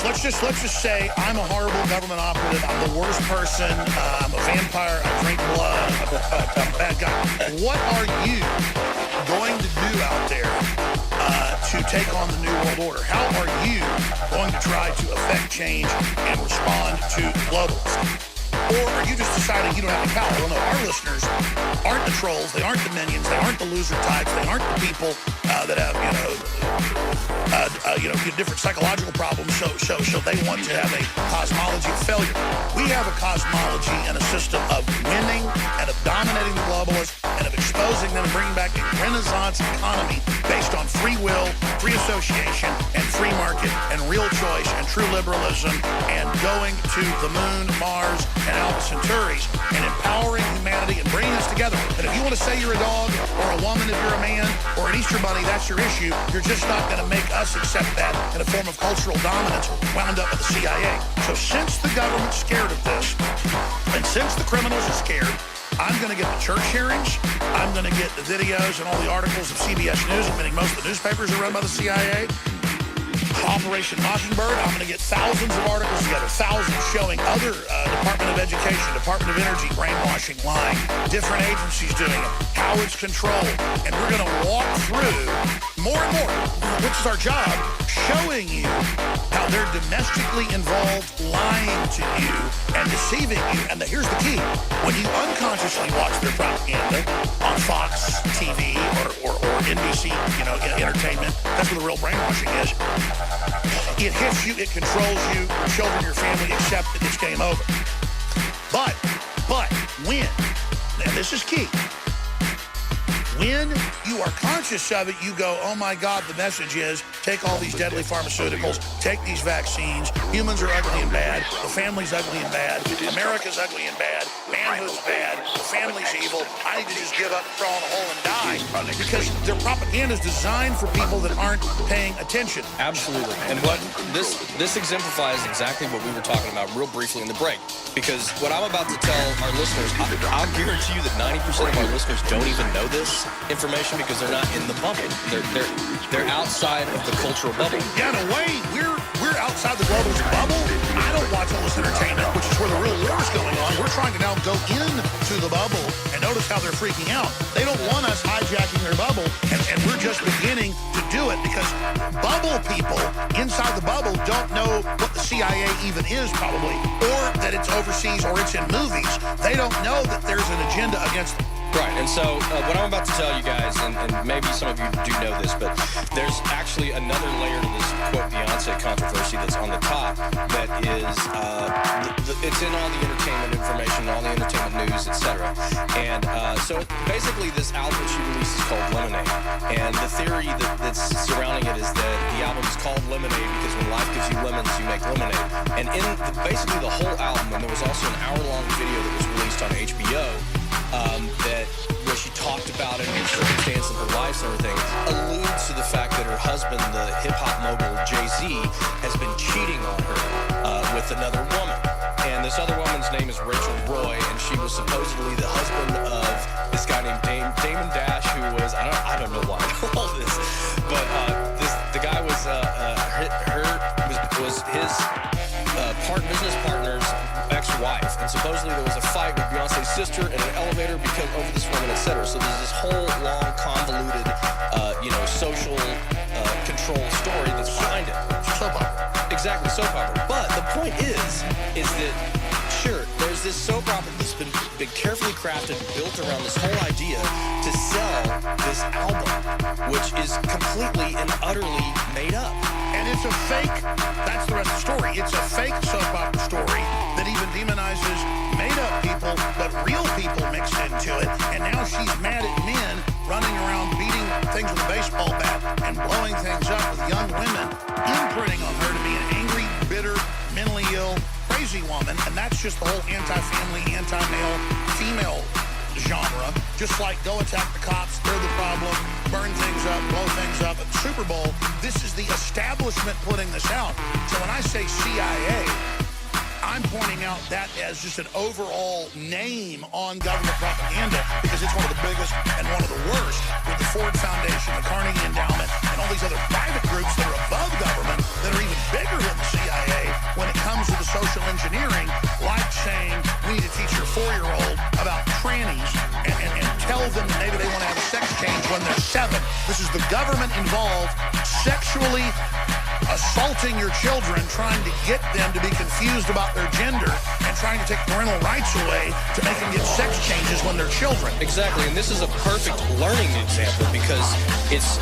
let's just say I'm a horrible government operative. I'm the worst person. I'm a vampire. I drink blood. I'm a bad guy. What are you going to do out there to take on the New World Order? How are you going to try to affect change and respond to globalism? Or are you just deciding you don't have any power? Well, no, our listeners aren't the trolls. They aren't the minions. They aren't the loser types. They aren't the people that have, different psychological problems. So they want to have a cosmology of failure. We have a cosmology and a system of winning and of dominating the globalists and of exposing them and bringing back a Renaissance economy based on free will, free association, and free market, and real choice, and true liberalism, and going to the moon, Mars, and Alpha Centauris, and empowering humanity and bringing us together. And if you want to say you're a dog, or a woman if you're a man, or an Easter bunny, that's your issue. You're just not going to make us accept that in a form of cultural dominance wound up with the CIA. So since the government's scared of this, and since the criminals are scared, I'm going to get the church hearings. I'm going to get the videos and all the articles of CBS News, admitting most of the newspapers are run by the CIA. Operation Mockingbird, I'm going to get thousands of articles together, thousands showing other Department of Education, Department of Energy, brainwashing, lying, different agencies doing it, how it's controlled. And we're going to walk through more and more, which is our job, showing you how they're domestically involved, lying to you and deceiving you. And here's the key. When you unconsciously watch their propaganda on Fox TV or NBC, entertainment, that's where the real brainwashing is. It hits you, it controls you, your children, your family accept that it's game over. But when, and this is key, when you are conscious of it, you go, oh my God, the message is take all these deadly pharmaceuticals, take these vaccines, humans are ugly and bad, the family's ugly and bad, America's ugly and bad, manhood's bad, the family's evil, I need to just give up, throw in a hole and die. Because their propaganda is designed for people that aren't paying attention. Absolutely. And what this exemplifies exactly what we were talking about real briefly in the break. Because what I'm about to tell our listeners, I'll guarantee you that 90% of our listeners don't even know this information because they're not in the bubble. They're outside of the cultural bubble. Yeah, in a way, we're outside the globalist bubble. I don't watch all this entertainment, which is where the real war is going on. We're trying to now go into the bubble and notice how they're freaking out. They don't want us hijacking their bubble, and we're just beginning to do it because bubble people inside the bubble don't know what the CIA even is probably, or that it's overseas or it's in movies. They don't know that there's an agenda against them. Right, and so what I'm about to tell you guys, and maybe some of you do know this, but there's actually another layer to this quote Beyonce controversy that's on the top that is, it's in all the entertainment information, all the entertainment news, etc. And so basically this album she released is called Lemonade, and the theory that's surrounding it is that the album is called Lemonade because when life gives you lemons, you make lemonade. And in basically the whole album, and there was also an hour-long video that was released on HBO, where she talked about it and the circumstance of her life and everything, alludes to the fact that her husband, the hip-hop mogul Jay-Z, has been cheating on her with another woman. And this other woman's name is Rachel Roy, and she was supposedly the husband of this guy named Damon Dash, who was, I don't know why I know all this, but the guy was his business partner's ex-wife, and supposedly there was a fight with Beyonce's sister in an elevator because over this woman, etc. So there's this whole long, convoluted, social control story that's behind it. Soap opera. Exactly, soap opera. But the point is that sure, there's this soap opera that's been carefully crafted and built around this whole idea to sell this album, which is completely and utterly made up. And it's a fake, that's the rest of the story. It's a fake soap opera story that even demonizes made-up people, but real people mixed into it. And now she's mad at men running around beating things with a baseball bat and blowing things up with young women, imprinting on her to be an angry, bitter, mentally ill, crazy woman. And that's just the whole anti-family, anti-male, female genre. Just like go attack the cops, they're the problem, burn things up, blow things up. At the Super Bowl, this is the establishment putting this out. So when I say CIA, I'm pointing out that as just an overall name on government propaganda because it's one of the biggest and one of the worst with the Ford Foundation, the Carnegie Endowment, and all these other private groups that are above government that are even bigger than the CIA when it comes to the social engineering, like saying we need to teach your 4-year-old about trannies and tell them maybe they want to have a sex change when they're 7. This is the government involved sexually assaulting your children, trying to get them to be confused about their gender and trying to take parental rights away to make them get sex changes when they're children. Exactly, and this is a perfect learning example because it's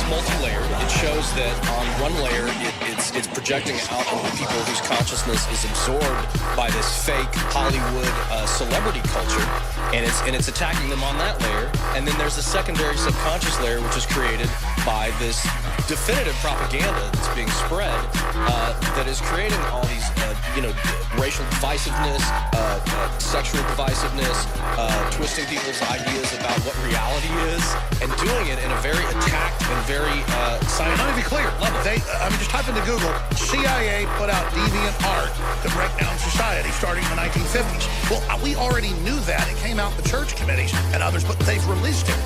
multi-layered. It shows that on one layer, it's projecting out onto people whose consciousness is absorbed by this fake Hollywood celebrity culture, and it's attacking them on that layer. And then there's a secondary subconscious layer, which is created by this definitive propaganda that's being spread that is creating all these, racial divisiveness, sexual divisiveness, twisting people's ideas about what reality is, and doing it in a very attacked and very scientific. Let me be clear. Just type into Google, CIA put out deviant art to break down society starting in the 1950s. Well, we already knew that. It came out in the church committees and others, but they've released it.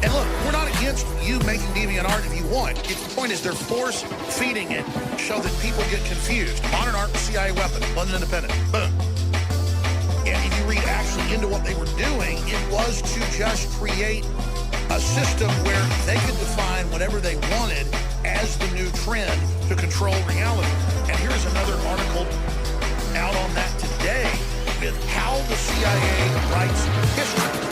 And look, we're not against you making deviant art if you want. The point is they're force-feeding it so that people get confused. Modern art was CIA weapon, London Independent, boom. And if you read actually into what they were doing, it was to just create a system where they could define whatever they wanted as the new trend to control reality. And here's another article out on that today with how the CIA writes history.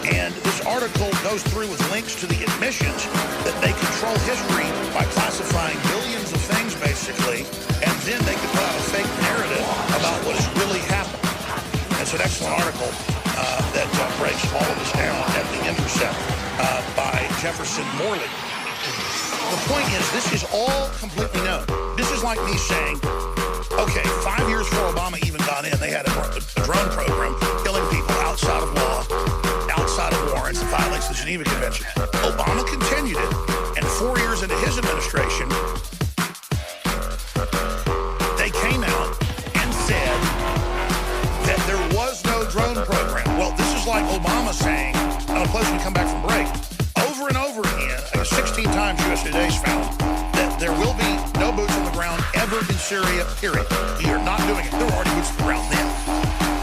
And this article goes through with links to the admissions that they control history by classifying billions of things, basically, and then they can put out a fake narrative about what has really happened. It's an excellent article that breaks all of this down at The Intercept by Jefferson Morley. The point is, this is all completely known. This is like me saying, okay, 5 years before Obama even got in, they had a drone program killing people outside of law, outside of warrants, and violates the Geneva Convention. Obama continued it, and 4 years into his administration, they came out and said that there was no drone program. Well, this is like Obama saying, on a pleasant come back from break, over and over again, 16 times USA Today's found that there will be no boots on the ground ever in Syria, period. We are not doing it. There were already boots on the ground then.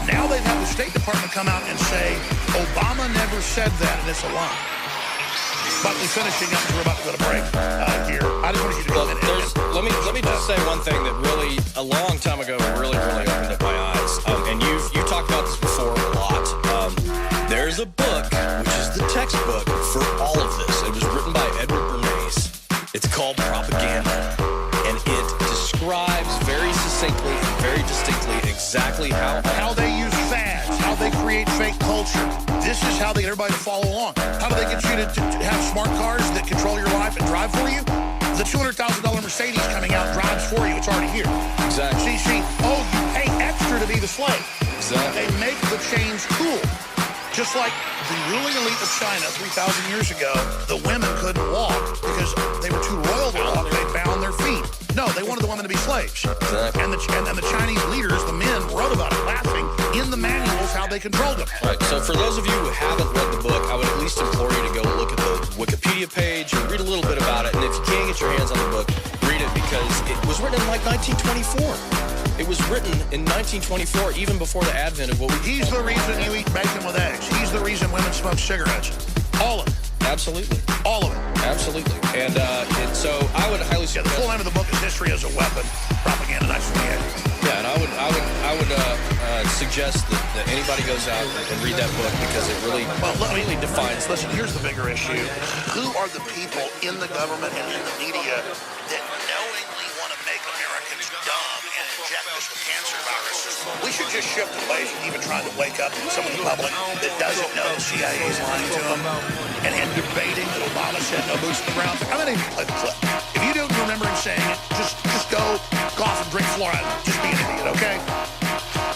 Now they've had the State Department come out and say, Obama never said that, and it's a lie. Buckley finishing up, we're about to go to break here. I just wanted you to go in. Let me just say one thing that really, a long time ago, really opened up my eyes. And you talked about this before a lot. There's a book, which is the textbook for all of this. It was written by Edward Bernays. It's called Propaganda. And it describes very succinctly and very distinctly exactly how they use fads, how they create fake culture. This is how they get everybody to follow along. How do they get you to have smart cars that control your life and drive for you? The $200,000 Mercedes coming out drives for you. It's already here. Exactly. See, you pay extra to be the slave. Exactly. They make the chains cool. Just like the ruling elite of China 3,000 years ago, the women couldn't walk because they were too royal to walk. They bound their feet. No, they wanted the women to be slaves. Exactly. And the Chinese leaders, the men, wrote about it, laughing in the manuals how they controlled them. Right. So for those of you who haven't read the book, I would at least implore you to go look at the Wikipedia page and read a little bit about it. And if you can't get your hands on the book, read it because it was written in like 1924. It was written in 1924, even before the advent of what we... He's the reason you eat bacon with eggs. He's the reason women smoke cigarettes. All of it. Absolutely. All of it. Absolutely. And so I would highly suggest... the full name of the book is History as a Weapon, Propaganda 1928. Yeah, and I would suggest that anybody goes out and read that book because it really completely defines... Listen, here's the bigger issue. Who are the people in the government and in the media that knowingly want to make Americans dumb and inject us with cancer viruses? We should just shift away from even trying to wake up some of the public that doesn't know the CIA is lying to them and debating that Obama said no boots on the ground. I'm going to even play the clip. If you don't remember him saying it, just go off and drink fluoride. Just be an idiot, okay?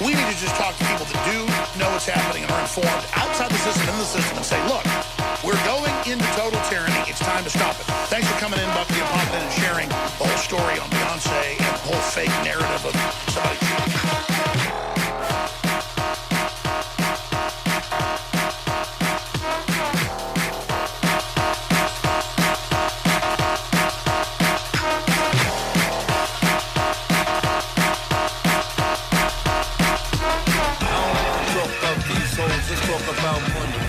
We need to just talk to people that do know what's happening and are informed outside the system, in the system, and say, look, we're going into total tyranny. It's time to stop it. Thanks for coming in, Buckley, and popping in and sharing the whole story on Beyonce and the whole fake narrative of somebody. talk about money.